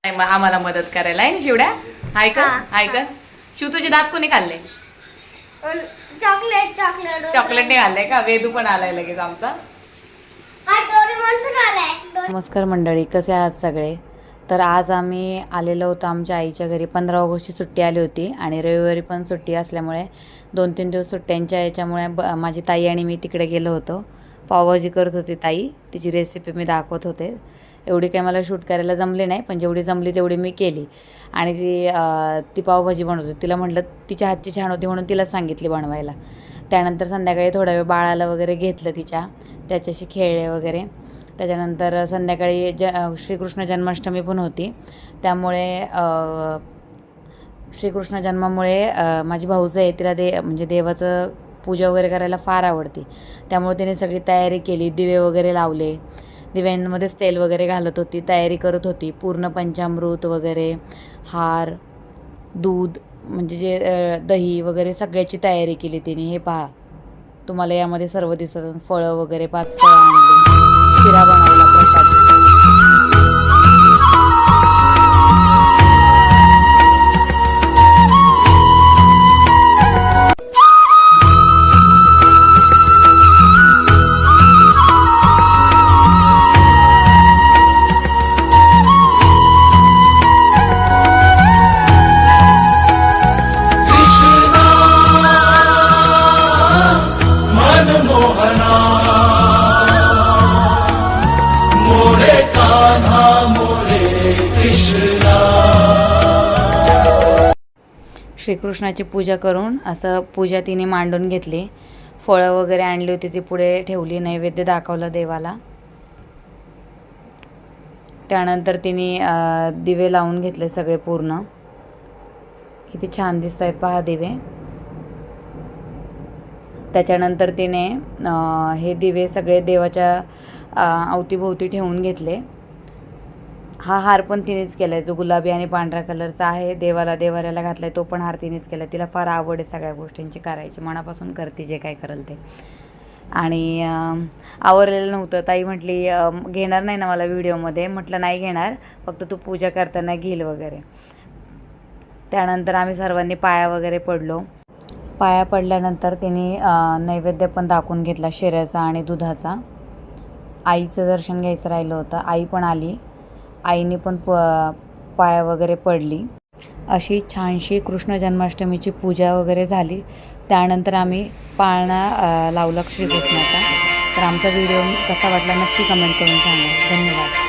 आम्हाला मदत करायला आहे ना शिवड्या. ऐक ऐक शिव, तुझे दात कोणी खाल्ले? चॉकलेट चॉकलेट चॉकलेटने खाल्ले का? वेदू पण आलाय लगेच आमचा. नमस्कार मंडळी, कसे आहात सगळे? तर आज आम्ही आलेलो होतो आमच्या आईच्या घरी. 15 ऑगस्टची सुट्टी आली होती आणि रविवारी पण सुट्टी असल्यामुळे 2-3 दिवस सुट्ट्यांच्या याच्यामुळे माझी ताई आणि मी तिकडे गेलो होतो. पावभाजी करत होती ताई, तिची रेसिपी मी दाखवत होते. एवढी काही मला शूट करायला जमली नाही, पण जेवढी जमली तेवढी मी केली. आणि ती पावभाजी बनवत होती. तिला म्हटलं तिच्या हातची छान होती म्हणून तिला सांगितली बनवायला. त्यानंतर संध्याकाळी थोडा वेळ बाळाला वगैरे घेतलं त्याच्याशी खेळले वगैरे. त्याच्यानंतर संध्याकाळी श्रीकृष्ण जन्माष्टमी पण होती, त्यामुळे श्रीकृष्ण जन्मामुळे माझी भाऊज आहे तिला म्हणजे देवाचं पूजा वगैरे करायला फार आवडते. त्यामुळे तिने सगळी तयारी केली, दिवे वगैरे लावले, दिव्यांमध्येच तेल वगैरे घालत होती, तयारी करत होती. पूर्ण पंचामृत वगैरे, हार, दूध, म्हणजे जे दही वगैरे सगळ्याची तयारी केली तिने. हे पहा, तुम्हाला यामध्ये सर्व दिसत. फळं वगैरे 5 फळं आणली, शिरा बनवला प्रसाद. श्रीकृष्णाची पूजा करून असं पूजा तिने मांडून घेतली. फळं वगैरे आणली होती ती पुढे ठेवली, नैवेद्य दाखवलं देवाला. त्यानंतर तिने दिवे लावून घेतले सगळे पूर्ण. किती छान दिसत आहेत पहा दिवे. त्याच्यानंतर तिने हे दिवे सगळे देवाच्या अवतीभोवती ठेवून घेतले. हा हार पण तिनेच केला आहे, जो गुलाबी आणि पांढऱ्या कलरचा आहे. देवाऱ्याला घातला आहे, तो पण हार तिनेच केला. तिला फार आवड आहे सगळ्या गोष्टींची करायची, मनापासून करते जे काय करेल ते. आणि आवरलेलं नव्हतं. ताई म्हटली घेणार नाही ना मला व्हिडिओमध्ये? म्हटलं नाही घेणार, फक्त तू पूजा करताना घेईल वगैरे. त्यानंतर आम्ही सर्वांनी पाया वगैरे पडलो. पाया पडल्यानंतर तिने नैवेद्य पण दाखवून घेतला, शिऱ्याचा आणि दुधाचा. आईचं दर्शन घ्यायचं राहिलं होतं, आई पण आली. आईने पण पाया वगैरे पडली. अशी छानशी कृष्ण जन्माष्टमीची पूजा वगैरे झाली. त्यानंतर आम्ही पाळणा लावला श्रीकृष्णाचा. तर आमचा व्हिडिओ कसा वाटला नक्की कमेंट करून सांगा. धन्यवाद.